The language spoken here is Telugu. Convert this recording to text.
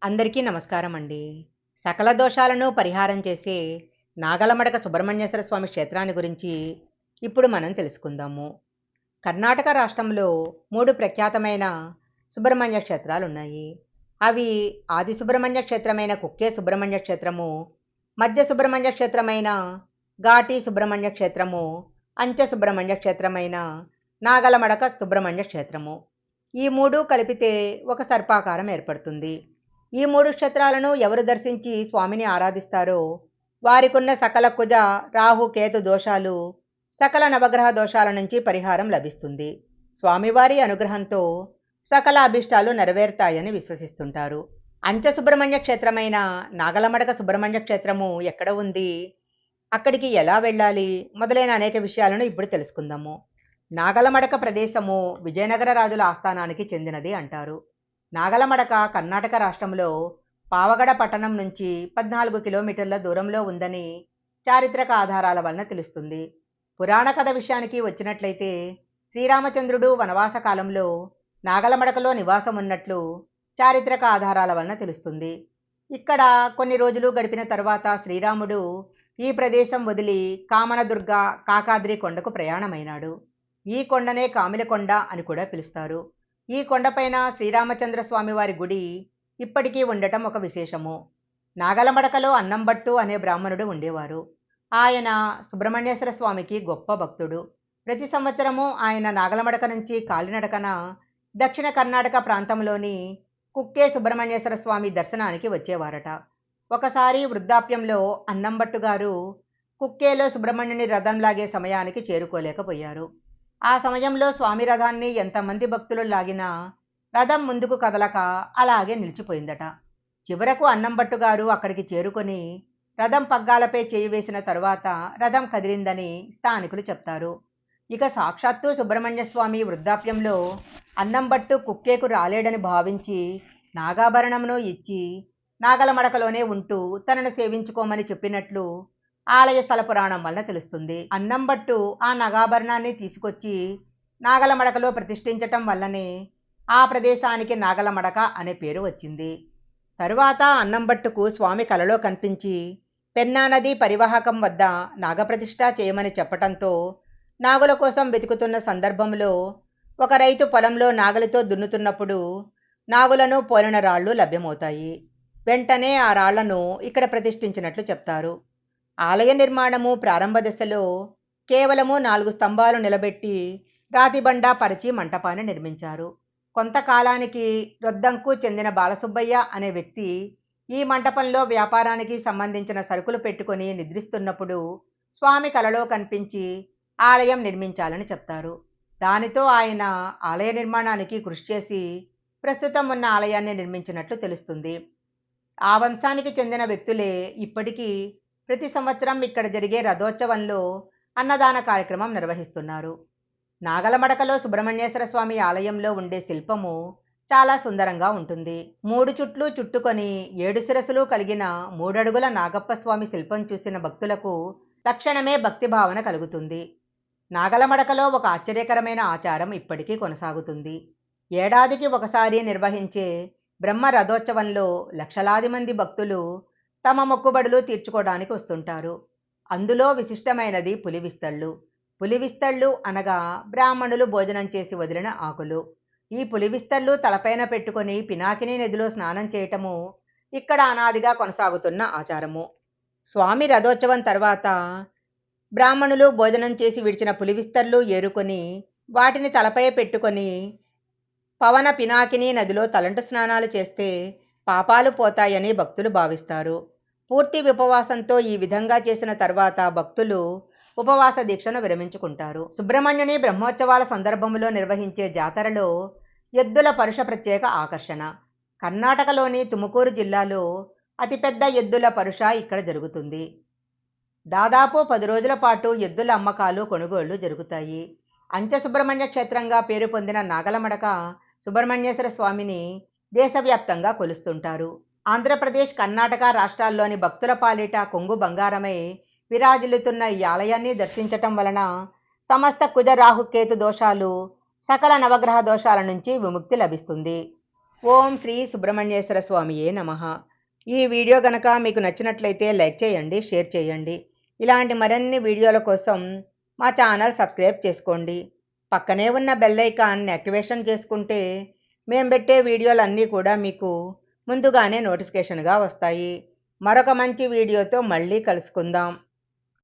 అందరికీ నమస్కారం అండి. సకల దోషాలను పరిహారం చేసే నాగలమడక సుబ్రహ్మణ్యేశ్వర స్వామి క్షేత్రాన్ని గురించి ఇప్పుడు మనం తెలుసుకుందాము. కర్ణాటక రాష్ట్రంలో 3 ప్రఖ్యాతమైన సుబ్రహ్మణ్య క్షేత్రాలున్నాయి. అవి ఆది సుబ్రహ్మణ్య క్షేత్రమైన కుక్కే సుబ్రహ్మణ్య క్షేత్రము, మధ్య సుబ్రహ్మణ్య క్షేత్రమైన ఘాటి సుబ్రహ్మణ్య క్షేత్రము, అంచె సుబ్రహ్మణ్య క్షేత్రమైన నాగలమడక సుబ్రహ్మణ్య క్షేత్రము. ఈ 3 కలిపితే ఒక సర్పాకారం ఏర్పడుతుంది. ఈ 3 క్షేత్రాలను ఎవరు దర్శించి స్వామిని ఆరాధిస్తారో వారికున్న సకల కుజ, రాహు, కేతు దోషాలు, సకల నవగ్రహ దోషాల నుంచి పరిహారం లభిస్తుంది. స్వామివారి అనుగ్రహంతో సకల అభిష్టాలు నెరవేరుతాయని విశ్వసిస్తుంటారు. అంచె సుబ్రహ్మణ్య క్షేత్రమైన నాగలమడక సుబ్రహ్మణ్య క్షేత్రము ఎక్కడ ఉంది, అక్కడికి ఎలా వెళ్ళాలి మొదలైన అనేక విషయాలను ఇప్పుడు తెలుసుకుందాము. నాగలమడక ప్రదేశము విజయనగర రాజుల ఆస్థానానికి చెందినది అంటారు. నాగలమడక కర్ణాటక రాష్ట్రంలో పావగడ పట్టణం నుంచి 14 కిలోమీటర్ల దూరంలో ఉందని చారిత్రక ఆధారాల వలన తెలుస్తుంది. పురాణ కథ విషయానికి వచ్చినట్లయితే శ్రీరామచంద్రుడు వనవాస కాలంలో నాగలమడకలో నివాసం ఉన్నట్లు చారిత్రక ఆధారాల వలన తెలుస్తుంది. ఇక్కడ కొన్ని రోజులు గడిపిన తరువాత శ్రీరాముడు ఈ ప్రదేశం వదిలి కామనదుర్గ కాకాద్రి కొండకు ప్రయాణమైనాడు. ఈ కొండనే కామిలకొండ అని కూడా పిలుస్తారు. ఈ కొండపైన శ్రీరామచంద్ర స్వామి వారి గుడి ఇప్పటికీ ఉండటం ఒక విశేషము. నాగలమడకలో అన్నంబట్టు అనే బ్రాహ్మణుడు ఉండేవారు. ఆయన సుబ్రహ్మణ్యేశ్వర స్వామికి గొప్ప భక్తుడు. ప్రతి సంవత్సరము ఆయన నాగలమడక నుంచి కాలినడకన దక్షిణ కర్ణాటక ప్రాంతంలోని కుక్కే సుబ్రహ్మణ్యేశ్వర స్వామి దర్శనానికి వచ్చేవారట. ఒకసారి వృద్ధాప్యంలో అన్నంబట్టు గారు కుక్కేలో సుబ్రహ్మణ్యుని రథం లాగే సమయానికి చేరుకోలేకపోయారు. ఆ సమయంలో స్వామి రథాన్ని ఎంతమంది భక్తులు లాగినా రథం ముందుకు కదలక అలాగే నిలిచిపోయిందట. చివరకు అన్నంబట్టు గారు అక్కడికి చేరుకొని రథం పగ్గాలపై చేయి వేసిన తరువాత రథం కదిలిందని స్థానికులు చెప్తారు. ఇక సాక్షాత్తు సుబ్రహ్మణ్య స్వామి వృద్ధాప్యంలో అన్నంబట్టు కుక్కేకు రాలేడని భావించి నాగాభరణమును ఇచ్చి నాగలమడకలోనే ఉంటూ తనను సేవించుకోమని చెప్పినట్లు ఆలయ స్థల పురాణం వలన తెలుస్తుంది. అన్నంబట్టు ఆ నాగాభరణాన్ని తీసుకొచ్చి నాగలమడకలో ప్రతిష్ఠించటం వల్లనే ఆ ప్రదేశానికి నాగలమడక అనే పేరు వచ్చింది. తరువాత అన్నంబట్టుకు స్వామి కలలో కనిపించి పెన్నా నది పరివాహకం వద్ద నాగప్రతిష్ఠ చేయమని చెప్పటంతో నాగుల కోసం వెతుకుతున్న సందర్భంలో ఒక రైతు పొలంలో నాగలితో దున్నుతున్నప్పుడు నాగులను పోలిన రాళ్లు లభ్యమవుతాయి. వెంటనే ఆ రాళ్లను ఇక్కడ ప్రతిష్ఠించినట్లు చెప్తారు. ఆలయ నిర్మాణము ప్రారంభ దశలో కేవలము 4 స్తంభాలు నిలబెట్టి రాతిబండ పరిచి మంటపాన్ని నిర్మించారు. కొంతకాలానికి రొద్దంకు చెందిన బాలసుబ్బయ్య అనే వ్యక్తి ఈ మంటపంలో వ్యాపారానికి సంబంధించిన సరుకులు పెట్టుకొని నిద్రిస్తున్నప్పుడు స్వామి కలలో కనిపించి ఆలయం నిర్మించాలని చెప్తారు. దానితో ఆయన ఆలయ నిర్మాణానికి కృషి చేసి ప్రస్తుతం ఉన్న ఆలయాన్ని నిర్మించినట్లు తెలుస్తుంది. ఆ వంశానికి చెందిన వ్యక్తులే ఇప్పటికీ ప్రతి సంవత్సరం ఇక్కడ జరిగే రథోత్సవంలో అన్నదాన కార్యక్రమం నిర్వహిస్తున్నారు. నాగలమడకలో సుబ్రహ్మణ్యేశ్వర స్వామి ఆలయంలో ఉండే శిల్పము చాలా సుందరంగా ఉంటుంది. 3 చుట్లు చుట్టుకొని 7 శిరస్సులు కలిగిన 3 అడుగుల నాగప్ప స్వామి శిల్పం చూసిన భక్తులకు తక్షణమే భక్తి భావన కలుగుతుంది. నాగలమడకలో ఒక ఆశ్చర్యకరమైన ఆచారం ఇప్పటికీ కొనసాగుతుంది. ఏడాదికి ఒకసారి నిర్వహించే బ్రహ్మ రథోత్సవంలో లక్షలాది మంది భక్తులు తమ మొక్కుబడులు తీర్చుకోవడానికి వస్తుంటారు. అందులో విశిష్టమైనది పులివిస్తళ్ళు. పులివిస్తళ్ళు అనగా బ్రాహ్మణులు భోజనం చేసి వదిలిన ఆకులు. ఈ పులివిస్తళ్ళు తలపైన పెట్టుకొని పినాకిని నదిలో స్నానం చేయటము ఇక్కడ అనాదిగా కొనసాగుతున్న ఆచారము. స్వామి రథోత్సవం తర్వాత బ్రాహ్మణులు భోజనం చేసి విడిచిన పులివిస్తళ్ళు ఏరుకొని వాటిని తలపై పెట్టుకొని పవన పినాకిని నదిలో తలంటు స్నానాలు చేస్తే పాపాలు పోతాయని భక్తులు భావిస్తారు. పూర్తి ఉపవాసంతో ఈ విధంగా చేసిన తర్వాత భక్తులు ఉపవాస దీక్షను విరమించుకుంటారు. సుబ్రహ్మణ్యుని బ్రహ్మోత్సవాల సందర్భంలో నిర్వహించే జాతరలో ఎద్దుల పరుష ప్రత్యేక ఆకర్షణ. కర్ణాటకలోని తుముకూరు జిల్లాలో అతిపెద్ద ఎద్దుల పరుష ఇక్కడ జరుగుతుంది. దాదాపు 10 రోజుల పాటు ఎద్దుల అమ్మకాలు కొనుగోళ్లు జరుగుతాయి. అంచె సుబ్రహ్మణ్య క్షేత్రంగా పేరు పొందిన నాగలమడక సుబ్రహ్మణ్యేశ్వర స్వామిని దేశవ్యాప్తంగా కొలుస్తుంటారు. ఆంధ్రప్రదేశ్, కర్ణాటక రాష్ట్రాల్లోని భక్తుల పాలిట కొంగు బంగారమై విరాజిల్లుతున్న ఈ ఆలయాన్ని దర్శించటం వలన సమస్త కుజ, రాహు, కేతు దోషాలు, సకల నవగ్రహ దోషాల నుంచి విముక్తి లభిస్తుంది. ఓం శ్రీ సుబ్రహ్మణ్యేశ్వర స్వామియే నమః. ఈ వీడియో గనక మీకు నచ్చినట్లయితే లైక్ చేయండి, షేర్ చేయండి. ఇలాంటి మరిన్ని వీడియోల కోసం మా ఛానల్ సబ్స్క్రైబ్ చేసుకోండి. పక్కనే ఉన్న బెల్ ఐకాన్ యాక్టివేషన్ చేసుకుంటే మేము పెట్టే వీడియోలన్నీ కూడా మీకు ముందుగానే నోటిఫికేషన్గా వస్తాయి. మరొక మంచి వీడియోతో మళ్ళీ కలుసుకుందాం.